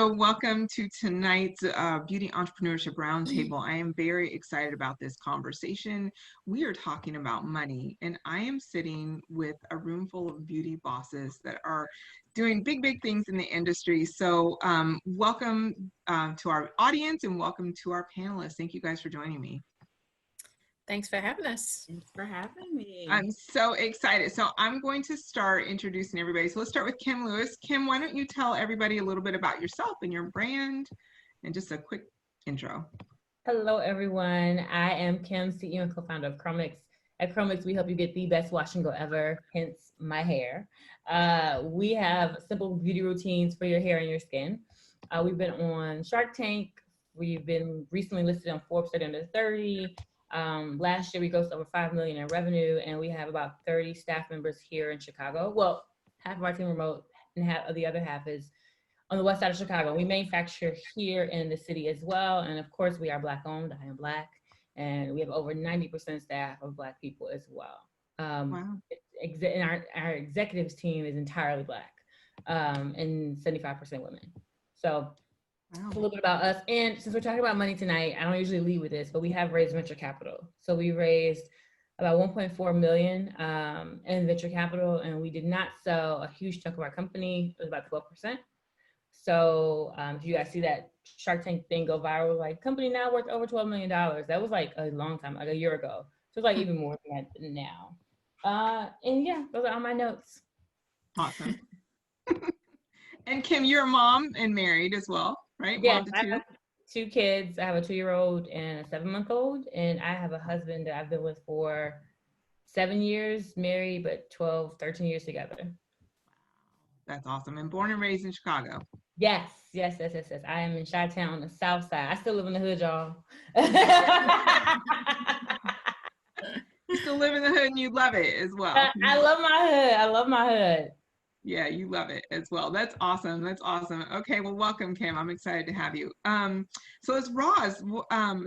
So welcome to tonight's Beauty Entrepreneurship Roundtable. I am very excited about this conversation. We are talking about money, and I am sitting with a room full of beauty bosses that are doing big things in the industry. So welcome to our audience and welcome to our panelists. Thank you guys for joining me. Thanks for having us. Thanks for having me. I'm so excited. So I'm going to start introducing everybody. So let's start with Kim Lewis. Kim, why don't you tell everybody a little bit about yourself and your brand and just a quick intro. Hello, everyone. I am Kim, CEO and co-founder of Chromix. At Chromix, we help you get the best wash and go ever, hence my hair. We have simple beauty routines for your hair and your skin. We've been on Shark Tank. We've been recently listed on Forbes 30 Under 30. Last year, we grossed over $5 million in revenue, and we have about 30 staff members here in Chicago. Well, half of our team remote, and the other half is on the west side of Chicago. We manufacture here in the city as well, and of course, we are Black owned. I am Black, and we have over 90% staff of Black people as well. Wow. And our executives team is entirely Black, and 75% women. So. Wow. A little bit about us. And since we're talking about money tonight, I don't usually lead with this, but we have raised venture capital. So we raised about 1.4 million in venture capital, and we did not sell a huge chunk of our company. It was about 12%. So if you guys see that Shark Tank thing go viral, like company now worth over $12 million. That was like a long time, like a year ago. So it's like even more than that now. And yeah, those are all my notes. Awesome. And Kim, you're a mom and married as well, right? Yes, I have 2 kids. I have a 2-year-old and a 7-month-old, and I have a husband that I've been with for 7 years, married, but 12, 13 years together. That's awesome. And born and raised in Chicago. Yes. I am in Chi-Town on the south side. I still live in the hood, y'all. You still live in the hood and you love it as well. I love my hood. Yeah, you love it as well. That's awesome. Okay, well, welcome, Kim. I'm excited to have you. So it's Roz.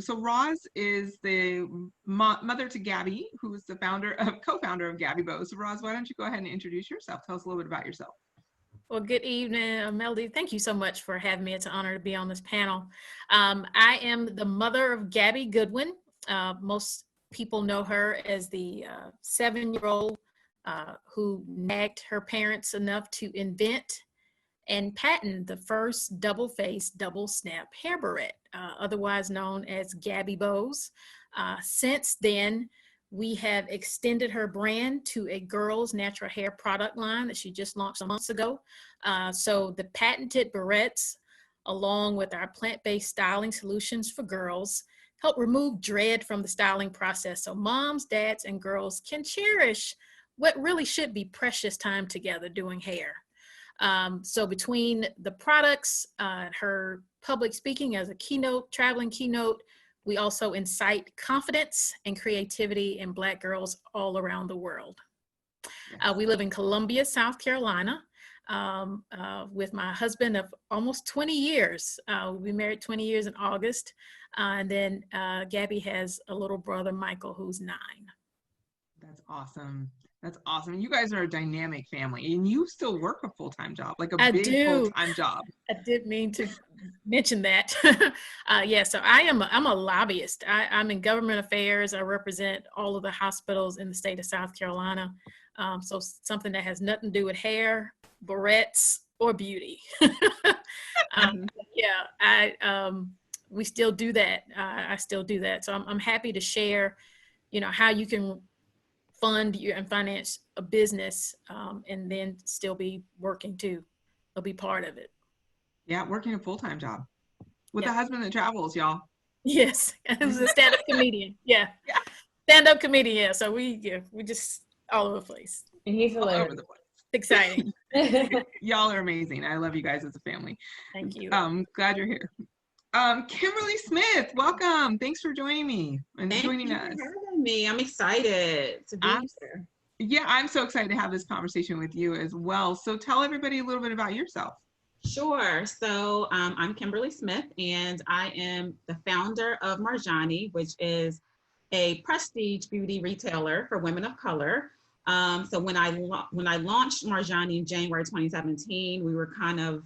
So Roz is the mother to Gabby, who is the co-founder of Gabby Bows. So Roz, why don't you go ahead and introduce yourself? Tell us a little bit about yourself. Well, good evening, Melody. Thank you so much for having me. It's an honor to be on this panel. I am the mother of Gabby Goodwin. Most people know her as the 7-year-old who nagged her parents enough to invent and patent the first double-face, double-snap hair barrette, otherwise known as Gabby Bows. Since then, we have extended her brand to a girls' natural hair product line that she just launched some months ago. So the patented barrettes, along with our plant-based styling solutions for girls, help remove dread from the styling process so moms, dads, and girls can cherish what really should be precious time together doing hair. So between the products, her public speaking as a traveling keynote, we also incite confidence and creativity in Black girls all around the world. We live in Columbia, South Carolina, with my husband of almost 20 years. We'll be married 20 years in August. And then Gabby has a little brother, Michael, who's 9. That's awesome. That's awesome. You guys are a dynamic family, and you still work a full-time job, like a big full-time job. I did mean to mention that. Yeah, so I'm a lobbyist. I'm in government affairs. I represent all of the hospitals in the state of South Carolina. So something that has nothing to do with hair, barrettes, or beauty. We still do that. I still do that. So I'm happy to share, how you can fund and finance a business and then still be working too. It'll be part of it. Yeah, working a full-time job with a husband that travels, y'all. Yes, who's a stand-up comedian. Yeah. Stand-up comedian. Yeah, so we just all over the place. And he's hilarious. All over the place. Exciting. Y'all are amazing. I love you guys as a family. Thank you. Glad you're here. Kimberly Smith, welcome. Thanks for joining me and joining us. Thank you for having me. I'm excited to be here. Yeah, I'm so excited to have this conversation with you as well. So tell everybody a little bit about yourself. Sure. So I'm Kimberly Smith, and I am the founder of Marjani, which is a prestige beauty retailer for women of color. So when I launched Marjani in January 2017, we were kind of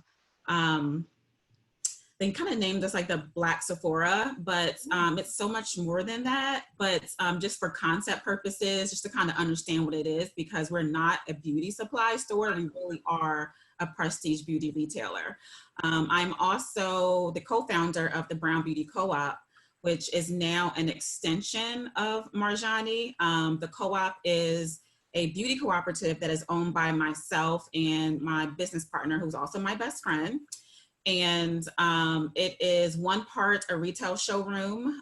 they kind of named us like the Black Sephora, but it's so much more than that. But just for concept purposes, just to kind of understand what it is, because we're not a beauty supply store, we really are a prestige beauty retailer. I'm also the co-founder of the Brown Beauty Co-op, which is now an extension of Marjani. The co-op is a beauty cooperative that is owned by myself and my business partner, who's also my best friend. And it is one part a retail showroom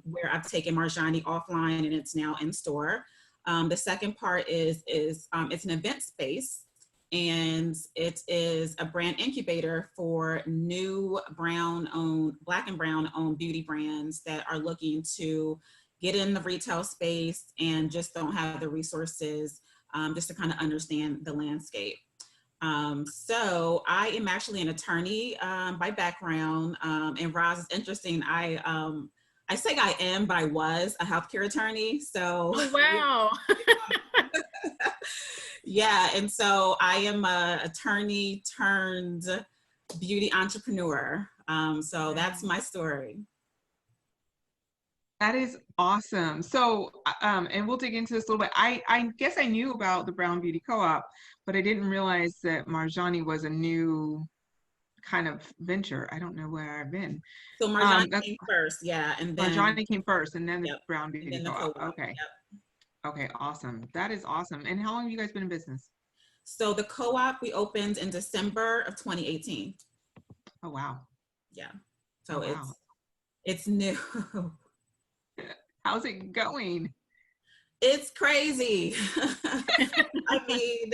where I've taken Marjani offline and it's now in store. The second part is it's an event space, and it is a brand incubator for new Black and brown owned beauty brands that are looking to get in the retail space and just don't have the resources just to kind of understand the landscape. So I am actually an attorney by background, and Roz, is interesting. I say I am, but I was a healthcare attorney. So Oh, wow. yeah, and so I am a attorney turned beauty entrepreneur. So that's my story. That is awesome. So, and we'll dig into this a little bit. I guess I knew about the Brown Beauty Co-op, but I didn't realize that Marjani was a new kind of venture. I don't know where I've been. So Marjani came first, yeah, and then Marjani came first, and then the yep, Brown Beauty and then the Co-op. co-op. Okay. Yep. Okay, awesome. That is awesome. And how long have you guys been in business? So the co-op we opened in December of 2018. Oh, wow. Yeah. So Oh, wow. it's new. How's it going? It's crazy. I mean,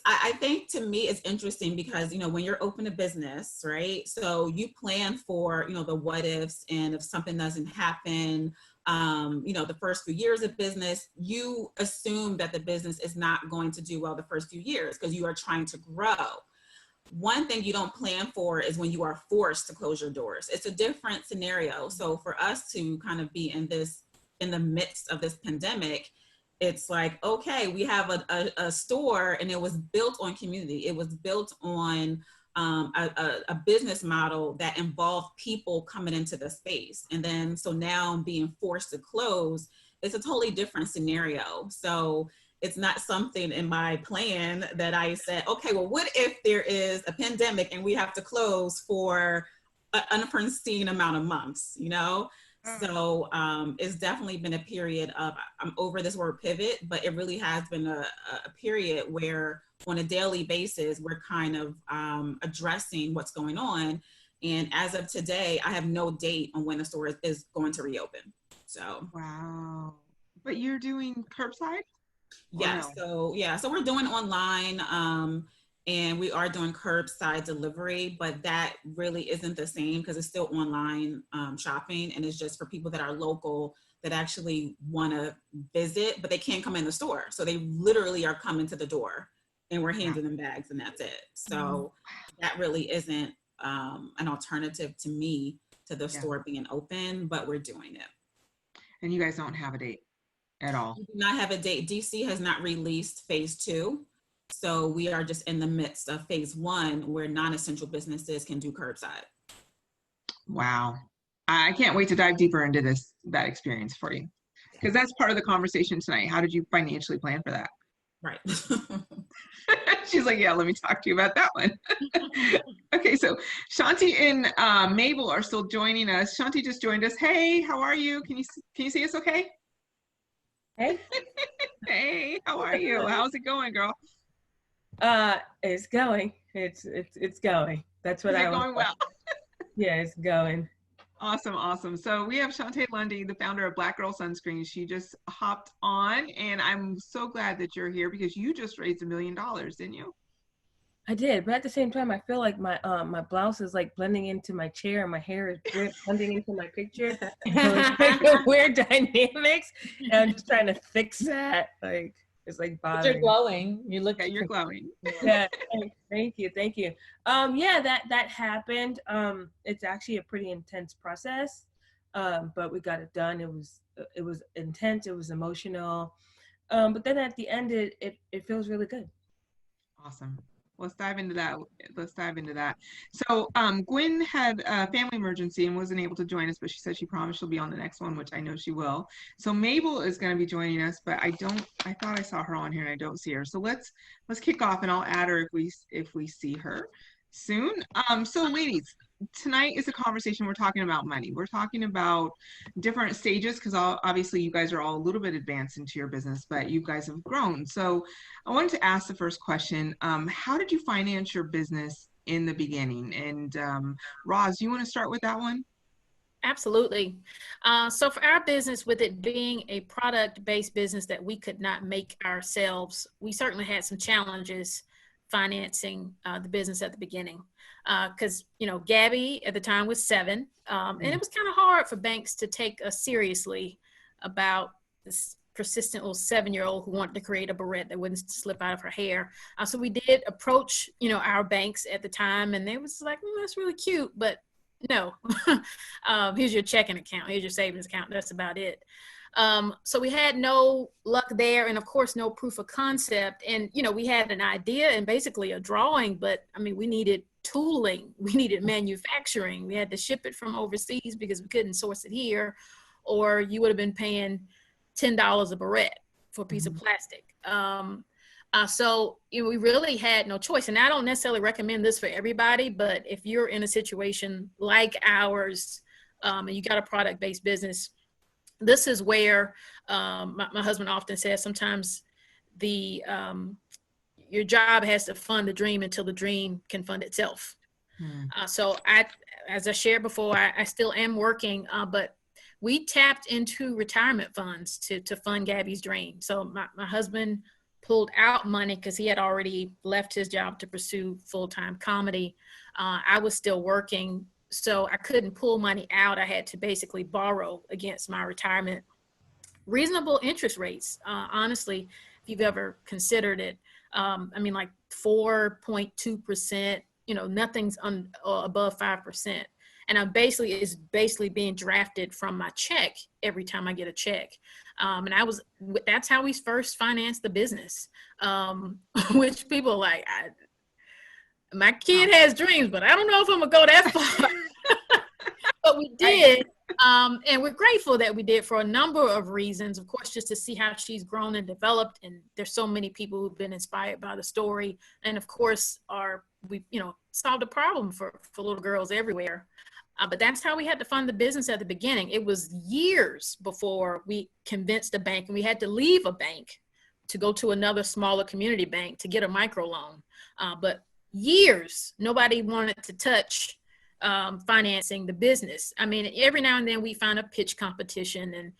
I think to me it's interesting because, you know, when you're open a business, right? So you plan for, you know, the what ifs, and if something doesn't happen, you know, the first few years of business, you assume that the business is not going to do well the first few years because you are trying to grow. One thing you don't plan for is when you are forced to close your doors. It's a different scenario. So for us to kind of be in the midst of this pandemic, it's like, okay, we have a store, and it was built on community. It was built on a business model that involved people coming into the space. And then, so now being forced to close, it's a totally different scenario. So it's not something in my plan that I said, okay, well, what if there is a pandemic and we have to close for an unforeseen amount of months, you know? So it's definitely been a period of, I'm over this word pivot, but it really has been a period where on a daily basis, we're kind of addressing what's going on. And as of today, I have no date on when the store is going to reopen. So. Wow. But you're doing curbside? Yeah, No? so we're doing online, and we are doing curbside delivery, but that really isn't the same because it's still online shopping, and it's just for people that are local that actually want to visit, but they can't come in the store. So they literally are coming to the door, and we're handing them bags, and that's it. So that really isn't an alternative to me to the store being open, but we're doing it. And you guys don't have a date at all? We do not have a date. DC has not released phase 2. So we are just in the midst of phase 1 where non-essential businesses can do curbside. Wow. I can't wait to dive deeper into that experience for you. Because that's part of the conversation tonight. How did you financially plan for that? Right. She's like, yeah, let me talk to you about that one. Okay, so Shanti and Mabel are still joining us. Shanti just joined us. Hey, how are you? Can you see us okay? Hey. Hey, how are you? How's it going, girl? It's going. It's going. That's what I was. Going well. Yeah, it's going. Awesome. So we have Shontay Lundy, the founder of Black Girl Sunscreen. She just hopped on, and I'm so glad that you're here because you just raised $1 million, didn't you? I did, but at the same time, I feel like my blouse is like blending into my chair, and my hair is blending into my picture. So it's like a weird dynamics, and I'm just trying to fix that. Like it's like bothering. You're glowing. You look. Yeah, you're glowing. Yeah, thank you. Yeah, that happened. It's actually a pretty intense process, but we got it done. It was intense. It was emotional, but then at the end, it feels really good. Awesome. let's dive into that. Let's dive into that. So, Gwen had a family emergency and wasn't able to join us, but she said she promised she'll be on the next one, which I know she will. So Mabel is going to be joining us, but I thought I saw her on here and I don't see her. So let's kick off, and I'll add her if we see her soon. So ladies, tonight is a conversation. We're talking about money. We're talking about different stages, because obviously you guys are all a little bit advanced into your business, but you guys have grown. So I wanted to ask the first question. How did you finance your business in the beginning? And Roz, you want to start with that one? Absolutely. So for our business, with it being a product-based business that we could not make ourselves, we certainly had some challenges financing the business at the beginning. Because, Gabby at the time was 7, and it was kind of hard for banks to take us seriously about this persistent little 7-year-old who wanted to create a barrette that wouldn't slip out of her hair. So we did approach, our banks at the time, and they was like, that's really cute, but no, here's your checking account, here's your savings account, that's about it. So we had no luck there, and of course no proof of concept. And we had an idea and basically a drawing, but we needed tooling, we needed manufacturing, we had to ship it from overseas because we couldn't source it here, or you would have been paying $10 a barrette for a piece of plastic. So we really had no choice. And I don't necessarily recommend this for everybody, but if you're in a situation like ours, and you got a product-based business, this is where my husband often says sometimes your job has to fund the dream until the dream can fund itself. So as I shared before, I still am working, but we tapped into retirement funds to fund Gabby's dream. So my husband pulled out money because he had already left his job to pursue full-time comedy. I was still working, so I couldn't pull money out. I had to basically borrow against my retirement. Reasonable interest rates, honestly, if you've ever considered it. Like 4.2%, nothing's above 5%. And it's basically being drafted from my check every time I get a check. And that's how we first financed the business, which people are like, my kid has dreams, but I don't know if I'm gonna go that far. But we did, and we're grateful that we did for a number of reasons. Of course, just to see how she's grown and developed, and there's so many people who've been inspired by the story, and of course, we solved a problem for little girls everywhere. But that's how we had to fund the business at the beginning. It was years before we convinced a bank, and we had to leave a bank to go to another smaller community bank to get a microloan. But years, nobody wanted to touch financing the business. Every now and then we find a pitch competition, and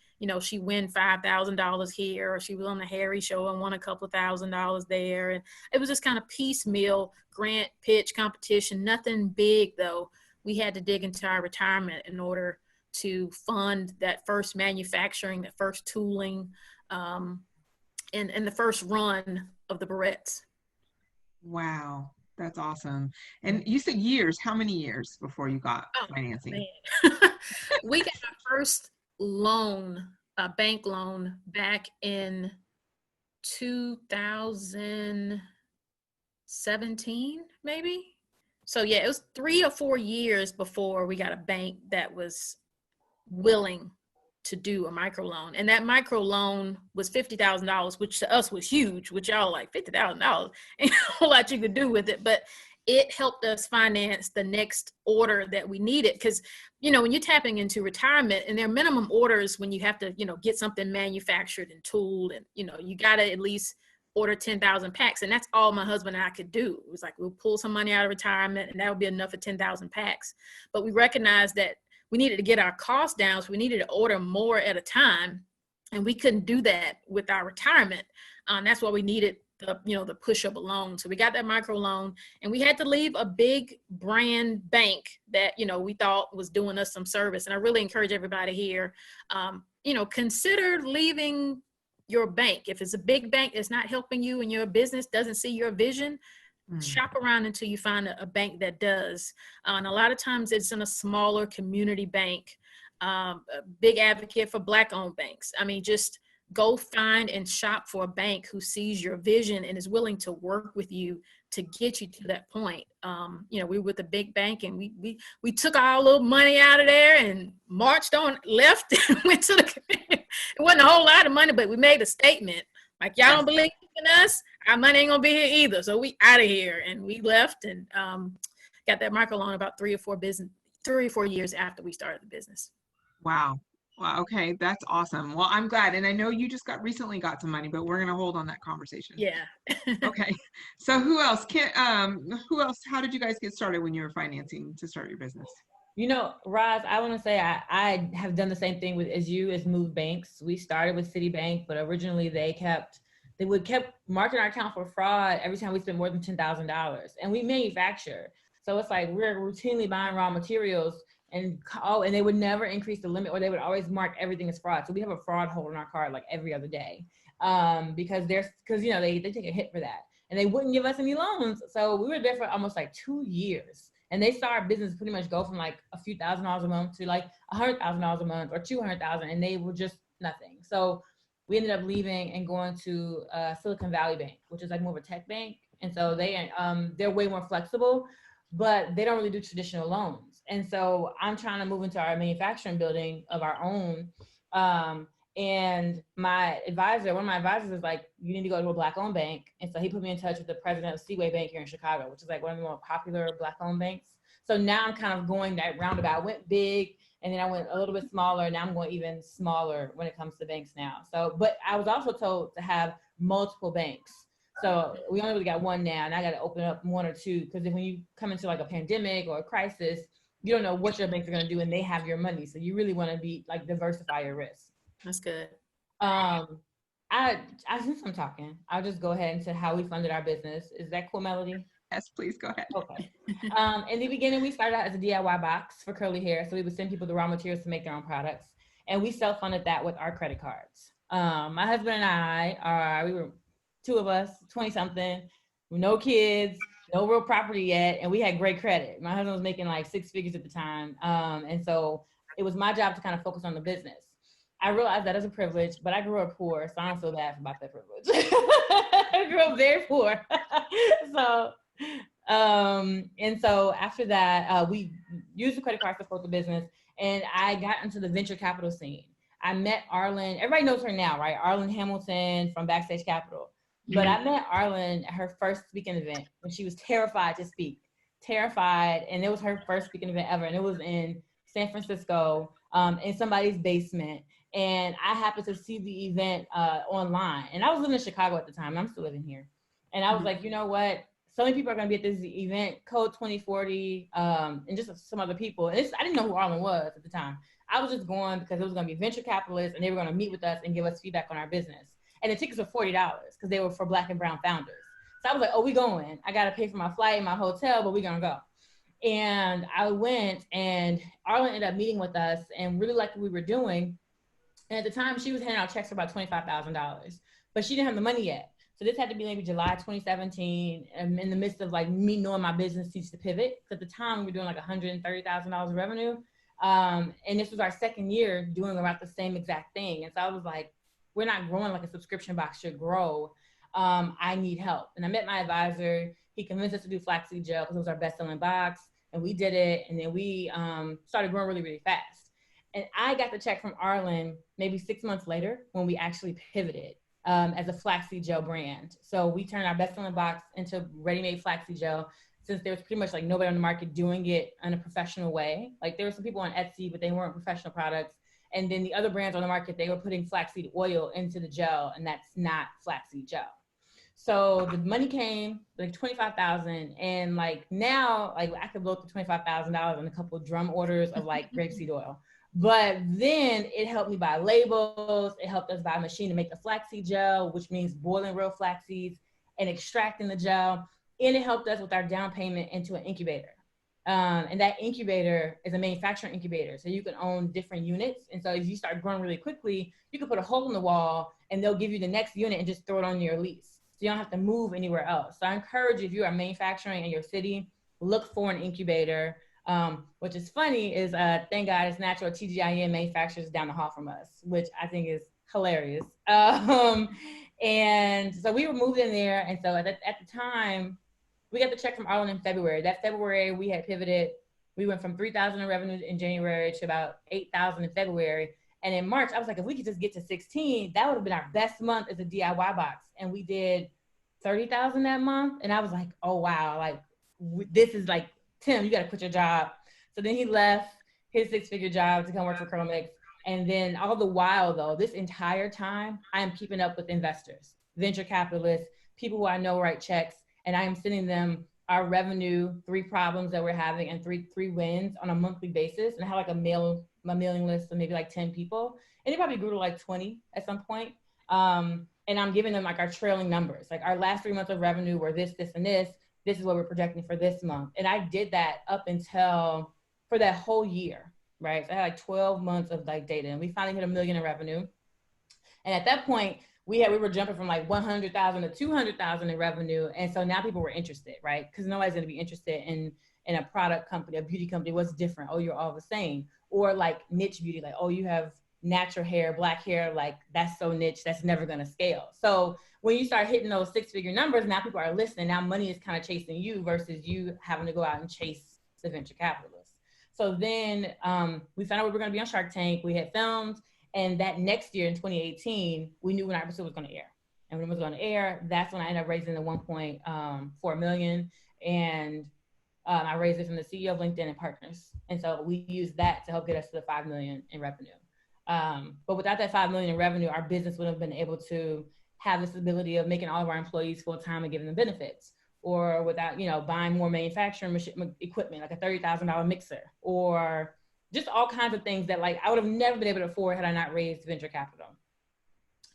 she win $5,000 here, or she was on the Harry show and won a couple of $1,000s there. And it was just kind of piecemeal grant pitch competition, nothing big though. We had to dig into our retirement in order to fund that first manufacturing, that first tooling, and the first run of the barrettes. Wow, that's awesome. And you said years. How many years before you got financing? We got our first loan, a bank loan, back in 2017, maybe. So yeah, it was 3 or 4 years before we got a bank that was willing to do a microloan. And that microloan was $50,000, which to us was huge, which y'all like $50,000, ain't a whole lot you could do with it. But it helped us finance the next order that we needed. Because, when you're tapping into retirement, and there are minimum orders when you have to, get something manufactured and tooled, and, you got to at least order 10,000 packs. And that's all my husband and I could do. It was like, we'll pull some money out of retirement and that would be enough for 10,000 packs. But we recognized that we needed to get our costs down. So we needed to order more at a time. And we couldn't do that with our retirement. That's why we needed the push of a loan. So we got that micro loan, and we had to leave a big brand bank that, we thought was doing us some service. And I really encourage everybody here, consider leaving your bank. If it's a big bank that's not helping you in your business, doesn't see your vision, shop around until you find a bank that does. And a lot of times it's in a smaller community bank. A big advocate for Black-owned banks. Just go find and shop for a bank who sees your vision and is willing to work with you to get you to that point. You know, we were with a big bank, and we took our little money out of there and marched on, left, and went to the, it wasn't a whole lot of money, but we made a statement. Like, y'all don't believe in us, our money ain't gonna be here either. So we out of here. And we left and got that microloan about 3 or 4 years after we started the business. Wow. Wow. Okay. That's awesome. Well, I'm glad. And I know you just recently got some money, but we're going to hold on that conversation. Yeah. Okay. So who else how did you guys get started when you were financing to start your business? You know, Roz, I want to say I have done the same thing as moved banks. We started with Citibank, but originally they kept marking our account for fraud every time we spent more than $10,000. And we manufacture. So it's like we're routinely buying raw materials and they would never increase the limit, or they would always mark everything as fraud. So we have a fraud hold on our card like every other day, because you know, they take a hit for that, and they wouldn't give us any loans. So we were there for almost like 2 years, and they saw our business pretty much go from like a few $1,000s a month to like $100,000 a month or $200,000, and they were just nothing. So we ended up leaving and going to Silicon Valley Bank, which is like more of a tech bank, and so they're way more flexible, but they don't really do traditional loans. And so I'm trying to move into our manufacturing building of our own. And one of my advisors is like, you need to go to a Black-owned bank. And so he put me in touch with the president of Seaway Bank here in Chicago, which is like one of the more popular Black-owned banks. So now I'm kind of going that roundabout. I went big, and then I went a little bit smaller. Now I'm going even smaller when it comes to banks now. So, but I was also told to have multiple banks. So we only really got one now, and I got to open up 1 or 2, because when you come into like a pandemic or a crisis, you don't know what your banks are going to do, and they have your money. So you really want to be like diversify your risk. That's good. Since I'm talking, I'll just go ahead into how we funded our business. Is that cool, Melody? Yes, please go ahead. Okay. In the beginning, we started out as a DIY box for curly hair. So we would send people the raw materials to make their own products, and we self-funded that with our credit cards. My husband and I we were 2 of us, 20 something, no kids, no real property yet, and we had great credit. My husband was making like 6 figures at the time, and so it was my job to kind of focus on the business. I realized that as a privilege, but I grew up poor, so I don't feel bad about that privilege. I grew up very poor. And so after that, we used the credit card to support the business, and I got into the venture capital scene. I met Arlen. Everybody knows her now, right? Arlen Hamilton from Backstage Capital. But I met Arlen at her first speaking event when she was terrified to speak. And it was her first speaking event ever. And it was in San Francisco, in somebody's basement. And I happened to see the event online. And I was living in Chicago at the time. And I'm still living here. And I was like, you know what? So many people are going to be at this event, Code 2040, and just some other people. And I didn't know who Arlen was at the time. I was just going because it was going to be venture capitalists, and they were going to meet with us and give us feedback on our business. And the tickets were $40 because they were for Black and brown founders. So I was like, oh, we going. I got to pay for my flight and my hotel, but we're going to go. And I went, and Arlen ended up meeting with us and really liked what we were doing. And at the time, she was handing out checks for about $25,000, but she didn't have the money yet. So this had to be maybe July 2017, in the midst of like me knowing my business needs to pivot. At the time, we were doing like $130,000 of revenue. And this was our second year doing about the same exact thing. And so I was like, we're not growing like a subscription box should grow. I need help. And I met my advisor. He convinced us to do flaxseed gel because it was our best-selling box. And we did it. And then we started growing really, really fast. And I got the check from Arlen maybe 6 months later when we actually pivoted as a flaxseed gel brand. So we turned our best-selling box into ready-made flaxseed gel, since there was pretty much like nobody on the market doing it in a professional way. Like there were some people on Etsy, but they weren't professional products. And then the other brands on the market, they were putting flaxseed oil into the gel, and that's not flaxseed gel. So the money came, like $25,000, and like now, like I could blow up to $25,000 on a couple of drum orders of like grapeseed oil. But then it helped me buy labels. It helped us buy a machine to make the flaxseed gel, which means boiling real flax seeds and extracting the gel. And it helped us with our down payment into an incubator. And that incubator is a manufacturing incubator. So you can own different units. And so if you start growing really quickly, you can put a hole in the wall and they'll give you the next unit and just throw it on your lease. So you don't have to move anywhere else. So I encourage you, if you are manufacturing in your city, look for an incubator. Which is funny is, thank God it's natural, TGIN manufacturers down the hall from us, which I think is hilarious. And so we were moved in there. And so at the time, we got the check from Arlen in February. That February, we had pivoted. We went from 3,000 in revenue in January to about 8,000 in February. And in March, I was like, if we could just get to 16, that would have been our best month as a DIY box. And we did 30,000 that month. And I was like, oh, wow, like this is like, Tim, you got to quit your job. So then he left his 6-figure job to come work for Chromix. And then all the while, though, this entire time, I am keeping up with investors, venture capitalists, people who I know write checks, and I am sending them our revenue, 3 problems that we're having, and three wins on a monthly basis. And I have like a mailing list of maybe like 10 people, and it probably grew to like 20 at some point. And I'm giving them like our trailing numbers, like our last 3 months of revenue were this, this, and this. This is what we're projecting for this month. And I did that up until for that whole year, right? So I had like 12 months of like data, and we finally hit $1 million in revenue. And at that point, we were jumping from like 100,000 to 200,000 in revenue. And so now people were interested, right? Because nobody's going to be interested in a product company, a beauty company. What's different? Oh, you're all the same. Or like niche beauty, like, oh, you have natural hair, black hair, like that's so niche, that's never going to scale. So when you start hitting those 6-figure numbers, now people are listening. Now money is kind of chasing you versus you having to go out and chase the venture capitalists. So then we found out we were going to be on Shark Tank. We had filmed. And that next year in 2018, we knew when our episode was going to air. And when it was going to air, that's when I ended up raising the 1.4 million. And I raised it from the CEO of LinkedIn and partners. And so we used that to help get us to the 5 million in revenue. But without that 5 million in revenue, our business would have been able to have this ability of making all of our employees full-time and giving them benefits, or without, buying more manufacturing equipment, like a $30,000 mixer, or just all kinds of things that like I would have never been able to afford had I not raised venture capital.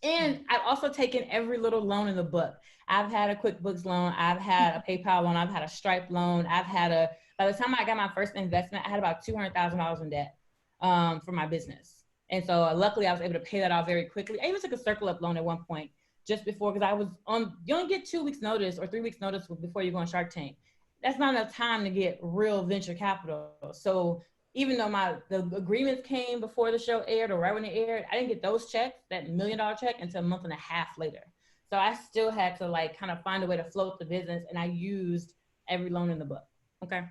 And I've also taken every little loan in the book. I've had a QuickBooks loan. I've had a PayPal loan. I've had a Stripe loan. By the time I got my first investment, I had about $200,000 in debt for my business. And so luckily I was able to pay that off very quickly. I even took a Circle Up loan at one point just before, because I was you only get 2 weeks notice or 3 weeks notice before you go on Shark Tank. That's not enough time to get real venture capital. So even though the agreements came before the show aired or right when it aired, I didn't get those checks, that $1 million check, until a month and a half later. So I still had to like kind of find a way to float the business, and I used every loan in the book. Okay.